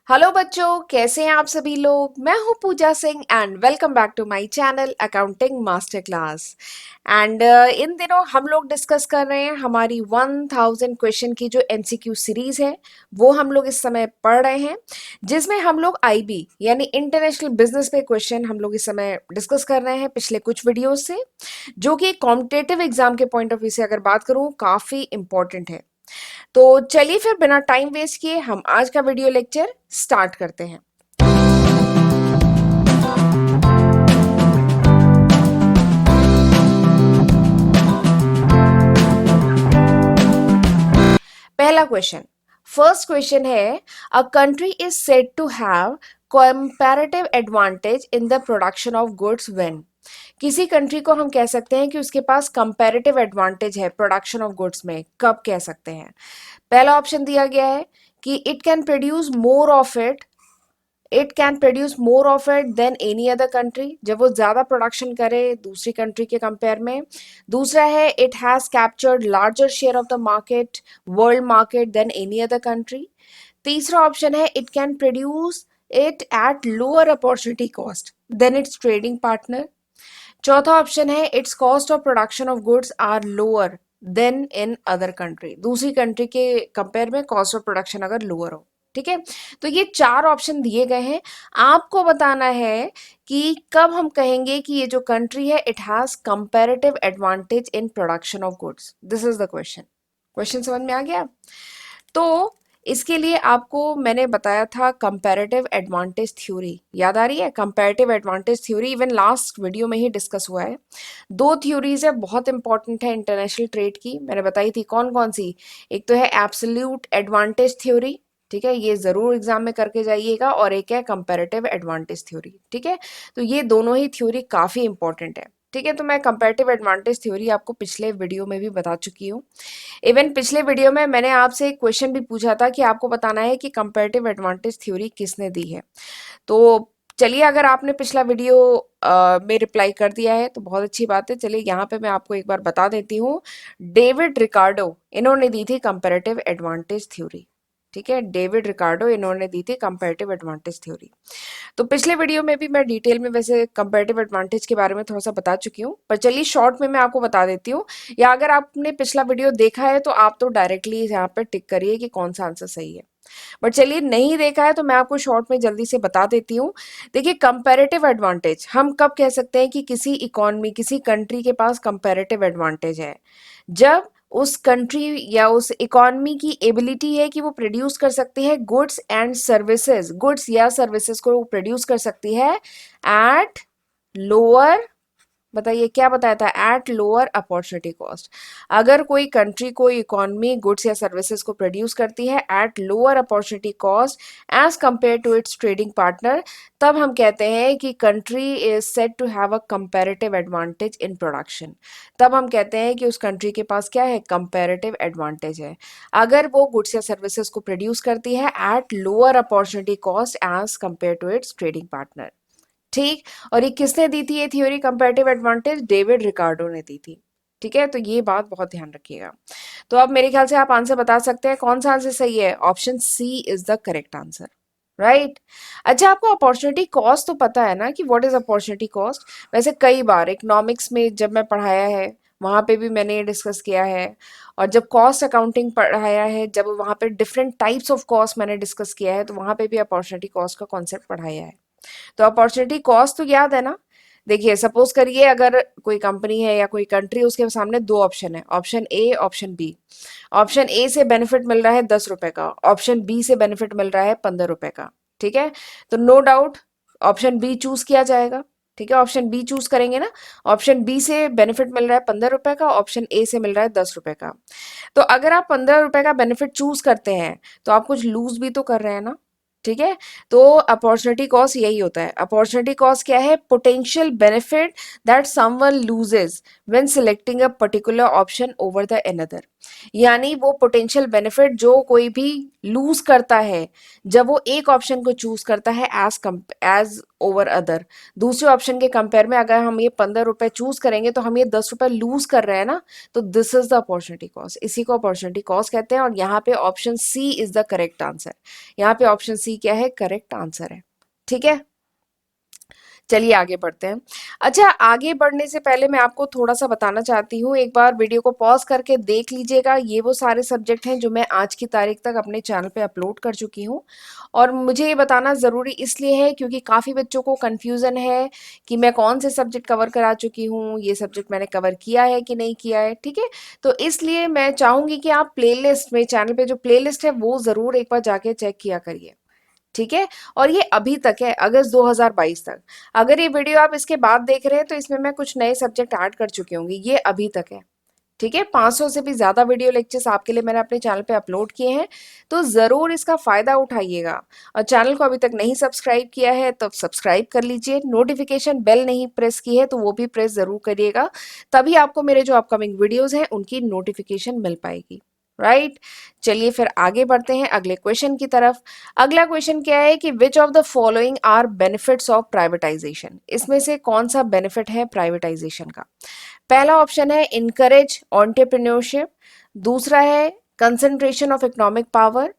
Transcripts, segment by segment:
Hello बच्चों, कैसे हैं आप सभी लोग। मैं हूं Pooja Singh and welcome back to my channel accounting master class. And इन दिनों हम लोग डिस्कस कर रहे हैं हमारी 1000 क्वेश्चन की जो एमसीक्यू सीरीज है, वो हम लोग इस समय पढ़ रहे हैं, जिसमें हम लोग आईबी यानी इंटरनेशनल बिजनेस पे क्वेश्चन हम लोग इस समय डिस्कस कर रहे हैं पिछले कुछ वीडियोस से, जो कि कॉम्पिटेटिव एग्जाम के पॉइंट ऑफ व्यू से अगर बात करूं काफी इंपॉर्टेंट है। तो चलिए फिर बिना टाइम वेस्ट किए हम आज का वीडियो लेक्चर स्टार्ट करते हैं। पहला क्वेश्चन, फर्स्ट क्वेश्चन है, a country is said to have comparative advantage in the production of goods when. किसी कंट्री को हम कह सकते हैं कि उसके पास कंपैरेटिव एडवांटेज है प्रोडक्शन ऑफ गुड्स में, कब कह सकते हैं। पहला ऑप्शन दिया गया है कि it can produce more of it than any other country, जब वो ज्यादा प्रोडक्शन करे दूसरी कंट्री के कंपेयर में। दूसरा है, it has captured larger share of the market, world market than any other country. तीसरा ऑप्शन है, it can produce it at lower opportunity cost than its trading partner. चौथा ऑप्शन है, its cost of production of goods are lower than in other country, दूसरी country के compare में cost of production अगर lower हो। ठीक है, तो ये चार ऑप्शन दिए गए हैं। आपको बताना है कि कब हम कहेंगे कि ये जो कंट्री है it has comparative advantage in production of goods. This is the question. Question समझ में आ गया? तो इसके लिए आपको मैंने बताया था कंपैरेटिव एडवांटेज थ्योरी, याद आ रही है? Comparative advantage theory even last video में ही डिस्कस हुआ है। दो थ्योरीज है, बहुत इंपॉर्टेंट है इंटरनेशनल ट्रेड की, मैंने बताई थी कौन कौन सी। एक तो है एब्सोल्यूट एडवांटेज थ्योरी, ठीक है, ये जरूर एग्जाम में करके जाइएगा, और एक है कंपैरेटिव एडवांटेज थ्योरी। ठीक है, तो ये दोनों ही थ्योरी काफी इंपॉर्टेंट है। ठीक है, तो मैं कंपैरेटिव एडवांटेज थ्योरी आपको पिछले वीडियो में भी बता चुकी हूँ। इवन पिछले वीडियो में मैंने आपसे एक क्वेश्चन भी पूछा था कि आपको बताना है कि कंपैरेटिव एडवांटेज थ्योरी किसने दी है। तो चलिए, अगर आपने पिछला वीडियो में रिप्लाई कर दिया है तो बहुत अच्छी बात है। चलिए यहाँ पे मैं आपको एक बार बता देती हूँ। डेविड रिकार्डो इन्होंने दी थी कंपैरेटिव एडवांटेज थ्योरी। ठीक है, डेविड रिकार्डो इन्होंने दी थी कंपैरेटिव एडवांटेज थ्योरी। तो पिछले वीडियो में भी मैं डिटेल में वैसे कंपैरेटिव एडवांटेज के बारे में थोड़ा सा बता चुकी हूँ, पर चलिए शॉर्ट में मैं आपको बता देती हूँ। या अगर आपने पिछला वीडियो देखा है तो आप तो डायरेक्टली यहाँ पर टिक करिए कि कौन सा आंसर सही है। बट चलिए, नहीं देखा है तो मैं आपको शॉर्ट में जल्दी से बता देती हूँ। देखिए, कंपैरेटिव एडवांटेज हम कब कह सकते हैं कि किसी इकोनॉमी, किसी कंट्री के पास कंपैरेटिव एडवांटेज है, जब उस कंट्री या उस इकोनॉमी की एबिलिटी है कि वो प्रोड्यूस कर सकती है गुड्स एंड सर्विसेज, गुड्स या सर्विसेज को वो प्रोड्यूस कर सकती है एट लोअर, बताइए क्या बताया था, एट लोअर अपॉर्चुनिटी कॉस्ट। अगर कोई कंट्री, कोई इकोनॉमी गुड्स या सर्विसेज को प्रोड्यूस करती है at lower opportunity cost as compare to its trading partner, तब हम कहते हैं कि country is said to have a comparative advantage in production. तब हम कहते हैं कि उस कंट्री के पास क्या है, कंपैरेटिव एडवांटेज है, अगर वो गुड्स या सर्विसेज को प्रोड्यूस करती है at lower opportunity cost as compare to its trading partner. ठीक, और ये किसने दी थी ये theory comparative advantage? David Ricardo ने दी थी। ठीक है, तो ये बात बहुत ध्यान रखिएगा। तो अब मेरे ख्याल से आप आंसर बता सकते हैं कौन सा आंसर सही है। Option C is the correct answer, right. अच्छा, आपको अपॉर्चुनिटी कॉस्ट तो पता है ना कि व्हाट इज अपॉर्चुनिटी कॉस्ट? वैसे कई बार इकोनॉमिक्स में जब मैं पढ़ाया है वहां पे भी मैंने ये डिस्कस किया है, और जब कॉस्ट अकाउंटिंग पढ़ाया है, जब वहां पे डिफरेंट टाइप्स ऑफ कॉस्ट मैंने डिस्कस किया है, तो वहां पे भी अपॉर्चुनिटी कॉस्ट का कॉन्सेप्ट पढ़ाया है। तो अपॉर्चुनिटी कॉस्ट तो याद है ना? देखिए, सपोज करिए अगर कोई कंपनी है या कोई कंट्री, उसके सामने दो ऑप्शन है, option A option B. Option A से बेनिफिट मिल रहा है 10 रुपए का, ऑप्शन बी से बेनिफिट मिल रहा है 15 रुपए का। ठीक है, तो no doubt option B choose किया जाएगा। ठीक है, ऑप्शन बी चूज करेंगे ना। ऑप्शन बी से बेनिफिट मिल रहा है 15 रुपए का, ऑप्शन ए से मिल रहा है 10 रुपए का। तो अगर आप 15 रुपए का बेनिफिट चूज करते हैं तो आप कुछ लूज भी तो कर रहे हैं ना। ठीक है, तो अपॉर्चुनिटी कॉस्ट यही होता है। अपॉर्चुनिटी कॉस्ट क्या है? Potential benefit that someone loses when selecting a particular option over the another. यानी वो पोटेंशियल बेनिफिट जो कोई भी लूज करता है जब वो एक ऑप्शन को चूज करता है एज ओवर अदर। दूसरे ऑप्शन के कंपेयर में अगर हम ये 15 रुपए चूज करेंगे तो हम ये 10 रुपए लूज कर रहे हैं ना, तो this is the opportunity cost, इसी को अपॉर्चुनिटी कॉस्ट कहते हैं। और यहाँ पे option C is the correct answer. यहाँ पे ऑप्शन सी क्या है, करेक्ट आंसर है। ठीक है, चलिए आगे बढ़ते हैं। अच्छा, आगे बढ़ने से पहले मैं आपको थोड़ा सा बताना चाहती हूँ, एक बार वीडियो को पॉज करके देख लीजिएगा। ये वो सारे सब्जेक्ट हैं जो मैं आज की तारीख तक अपने चैनल पे अपलोड कर चुकी हूँ। और मुझे ये बताना ज़रूरी इसलिए है क्योंकि काफ़ी बच्चों को कन्फ्यूज़न है कि मैं कौन से सब्जेक्ट कवर करा चुकी हूँ, ये सब्जेक्ट मैंने कवर किया है कि नहीं किया है। ठीक है, तो इसलिए मैं चाहूँगी कि आप प्लेलिस्ट में, चैनल पे जो प्लेलिस्ट है वो ज़रूर एक बार जाके चेक किया करिए। ठीक है, और ये अभी तक है, अगस्त 2022 तक। अगर ये वीडियो आप इसके बाद देख रहे हैं तो इसमें मैं कुछ नए सब्जेक्ट ऐड कर चुकी होंगी, ये अभी तक है। ठीक है, 500 से भी ज्यादा वीडियो लेक्चर्स आपके लिए मैंने अपने चैनल पे अपलोड किए हैं, तो जरूर इसका फायदा उठाइएगा। और चैनल को अभी तक नहीं सब्सक्राइब किया है तो सब्सक्राइब कर लीजिए। नोटिफिकेशन बेल नहीं प्रेस की है तो वो भी प्रेस जरूर करिएगा, तभी आपको मेरे जो अपकमिंग वीडियोस हैं उनकी नोटिफिकेशन मिल पाएगी। राइट, चलिए फिर आगे बढ़ते हैं अगले क्वेश्चन की तरफ। अगला क्वेश्चन क्या है कि which of the following are benefits of privatization, इसमें से कौन सा बेनिफिट है प्राइवेटाइजेशन का। पहला ऑप्शन है इनकरेज एंटरप्रेन्योरशिप, दूसरा है कंसंट्रेशन ऑफ इकोनॉमिक पावर,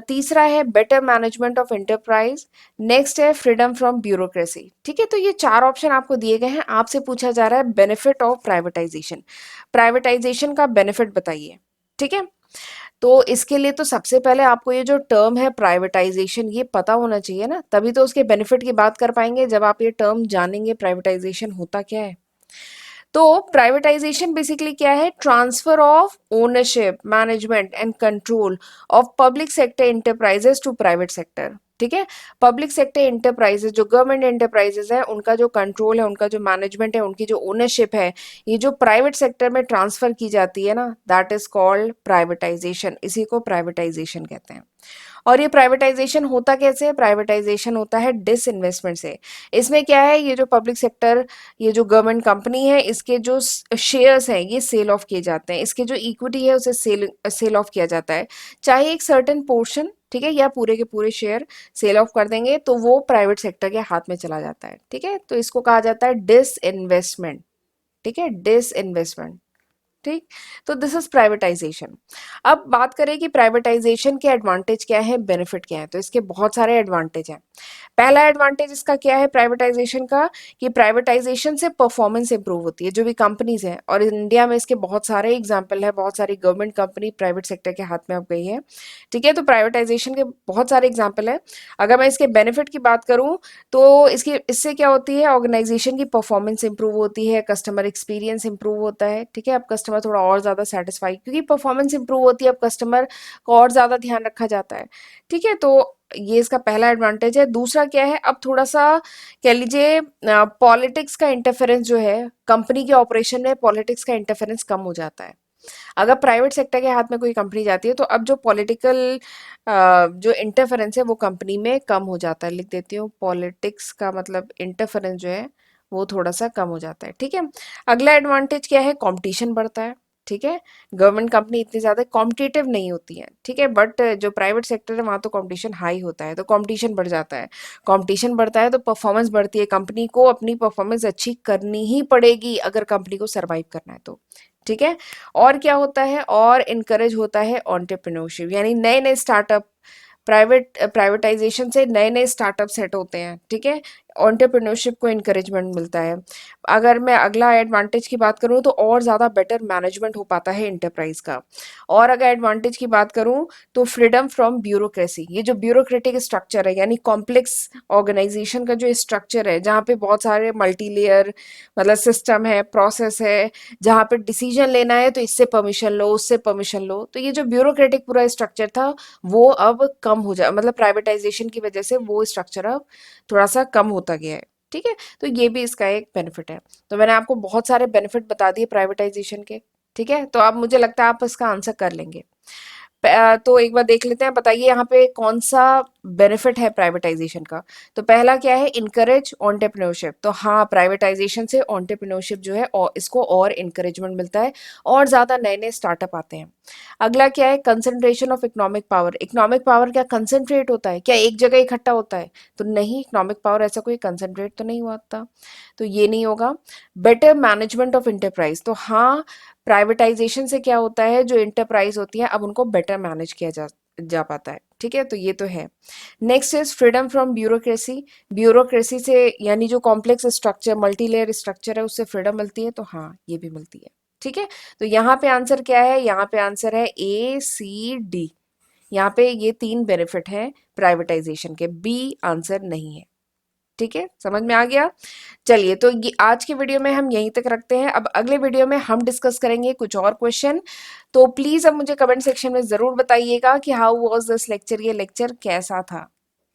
तीसरा है better management of enterprise, next है फ्रीडम फ्रॉम ब्यूरोक्रेसी। ठीक है, तो ये चार ऑप्शन आपको दिए गए हैं, आपसे पूछा जा रहा है बेनिफिट ऑफ प्राइवेटाइजेशन, प्राइवेटाइजेशन का बेनिफिट बताइए। ठीक है, तो इसके लिए तो सबसे पहले आपको ये जो टर्म है प्राइवेटाइजेशन ये पता होना चाहिए ना, तभी तो उसके बेनिफिट की बात कर पाएंगे। जब आप ये टर्म जानेंगे प्राइवेटाइजेशन होता क्या है। तो प्राइवेटाइजेशन बेसिकली क्या है, transfer of ownership, management and control of public sector enterprises to private sector. ठीक है, पब्लिक सेक्टर एंटरप्राइजेस जो गवर्नमेंट एंटरप्राइजेस है उनका जो कंट्रोल है, उनका जो मैनेजमेंट है, उनकी जो ओनरशिप है, ये जो प्राइवेट सेक्टर में ट्रांसफर की जाती है ना, दैट इज कॉल्ड प्राइवेटाइजेशन, इसी को प्राइवेटाइजेशन कहते हैं। और ये प्राइवेटाइजेशन होता कैसे है, प्राइवेटाइजेशन होता है डिसइन्वेस्टमेंट से। इसमें क्या है, ये जो पब्लिक सेक्टर, ये जो गवर्नमेंट कंपनी है, इसके जो शेयर्स हैं ये सेल ऑफ किए जाते हैं, इसके जो इक्विटी है उसे सेल ऑफ किया जाता है, चाहे एक सर्टेन पोर्शन, ठीक है, या पूरे के पूरे शेयर सेल ऑफ कर देंगे तो वो प्राइवेट सेक्टर के हाथ में चला जाता है। ठीक है, तो इसको कहा जाता है डिसइन्वेस्टमेंट। ठीक है, डिसइन्वेस्टमेंट। ठीक, तो दिस इज प्राइवेटाइजेशन। अब बात करें कि प्राइवेटाइजेशन के एडवांटेज क्या है, बेनिफिट क्या है, तो इसके बहुत सारे एडवांटेज हैं। पहला एडवांटेज इसका क्या है प्राइवेटाइजेशन का, कि प्राइवेटाइजेशन से परफॉर्मेंस इंप्रूव होती है। जो भी कंपनीज हैं, और इंडिया में इसके बहुत सारे एग्जांपल है, बहुत सारी गवर्नमेंट कंपनी प्राइवेट सेक्टर के हाथ में अब गई है। ठीक है, तो प्राइवेटाइजेशन के बहुत सारे एग्जाम्पल है। अगर मैं इसके बेनिफिट की बात करूं तो इससे क्या होती है, ऑर्गेनाइजेशन की परफॉर्मेंस इंप्रूव होती है, कस्टमर एक्सपीरियंस इंप्रूव होता है। ठीक है, अब कस्टमर थोड़ा और ज़्यादा सेटिस्फाई, क्योंकि परफॉर्मेंस इंप्रूव होती है, अब कस्टमर का और ज़्यादा ध्यान रखा जाता है। ठीक है, तो ये इसका पहला एडवांटेज है। दूसरा क्या है, अब थोड़ा सा कह लीजिए पॉलिटिक्स का इंटरफेरेंस जो है, कंपनी के ऑपरेशन में पॉलिटिक्स का इंटरफेरेंस कम हो जाता है। अगर प्राइवेट सेक्टर के हाथ में कोई कंपनी जाती है तो अब जो पॉलिटिकल जो इंटरफेरेंस है वो कंपनी में कम हो जाता है। लिख देती हूँ, पॉलिटिक्स का मतलब इंटरफेरेंस जो है वो थोड़ा सा कम हो जाता है। ठीक है, अगला एडवांटेज क्या है, कंपटीशन बढ़ता है। ठीक है, गवर्नमेंट कंपनी इतनी ज़्यादा कॉम्पिटिटिव नहीं होती है। ठीक है, बट जो प्राइवेट सेक्टर है वहाँ तो कंपटीशन हाई होता है, तो कंपटीशन बढ़ जाता है। कंपटीशन बढ़ता है तो परफॉर्मेंस बढ़ती है, कंपनी को अपनी परफॉर्मेंस अच्छी करनी ही पड़ेगी अगर कंपनी को सर्वाइव करना है तो। ठीक है, और क्या होता है, और इनकरेज होता है एंटरप्रेन्योरशिप, यानी नए नए स्टार्टअप, प्राइवेटाइजेशन से नए नए स्टार्टअप सेट होते हैं। ठीक है, एंटरप्रेन्योरशिप को इनकरेजमेंट मिलता है। अगर मैं अगला एडवांटेज की बात करूं तो और ज़्यादा बेटर मैनेजमेंट हो पाता है इंटरप्राइज का। और अगर एडवांटेज की बात करूं तो फ्रीडम फ्रॉम ब्यूरोक्रेसी, ये जो ब्यूरोक्रेटिक स्ट्रक्चर है, यानी कॉम्प्लेक्स ऑर्गेनाइजेशन का जो स्ट्रक्चर है, जहाँ पे बहुत सारे मल्टी लेयर मतलब सिस्टम है, प्रोसेस है, जहाँ पे डिसीजन लेना है तो इससे परमिशन लो, उससे परमिशन लो, तो ये जो ब्यूरोक्रेटिक पूरा स्ट्रक्चर था वो अब कम हो जाए, मतलब प्राइवेटाइजेशन की वजह से वो स्ट्रक्चर अब थोड़ा सा कम होता गया है। ठीक है, तो ये भी इसका एक बेनिफिट है। तो मैंने आपको बहुत सारे बेनिफिट बता दिए प्राइवेटाइजेशन के। ठीक है, तो अब मुझे लगता है आप इसका आंसर कर लेंगे। तो एक बार देख लेते हैं, बताइए यहाँ पे कौन सा बेनिफिट है प्राइवेटाइजेशन का। तो पहला क्या है, इनकरेज एंटरप्रेन्योरशिप। तो हाँ, प्राइवेटाइजेशन से एंटरप्रेन्योरशिप जो है और इसको और इनकरेजमेंट मिलता है और ज़्यादा नए नए स्टार्टअप आते हैं। अगला क्या है, concentration of economic power. Economic power क्या कंसंट्रेट होता है क्या, एक जगह इकट्ठा होता है? तो नहीं, इकोनॉमिक पावर ऐसा कोई कंसंट्रेट तो नहीं हुआ था, तो ये नहीं होगा। Better management of enterprise. तो हाँ, प्राइवेटाइजेशन से क्या होता है, जो इंटरप्राइज होती है अब उनको बेटर मैनेज किया जा पाता है। ठीक है, तो ये तो है। Next is freedom from bureaucracy. Bureaucracy से यानी जो complex structure, multi layer structure है, उससे फ्रीडम मिलती है। तो हाँ, ये भी मिलती है। ठीक है, तो यहाँ पे आंसर क्या है, यहाँ पे आंसर है ACD। यहाँ पे ये 3 बेनिफिट हैं प्राइवेटाइजेशन के, बी आंसर नहीं है। ठीक है, समझ में आ गया। चलिए, तो ये आज की वीडियो में हम यहीं तक रखते हैं। अब अगले वीडियो में हम डिस्कस करेंगे कुछ और क्वेश्चन। तो प्लीज अब मुझे कमेंट सेक्शन में जरूर बताइएगा कि हाउ वाज दिस लेक्चर, ये लेक्चर कैसा था।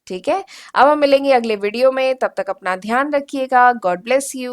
ठीक है, अब हम मिलेंगे अगले वीडियो में, तब तक अपना ध्यान रखिएगा। God bless you.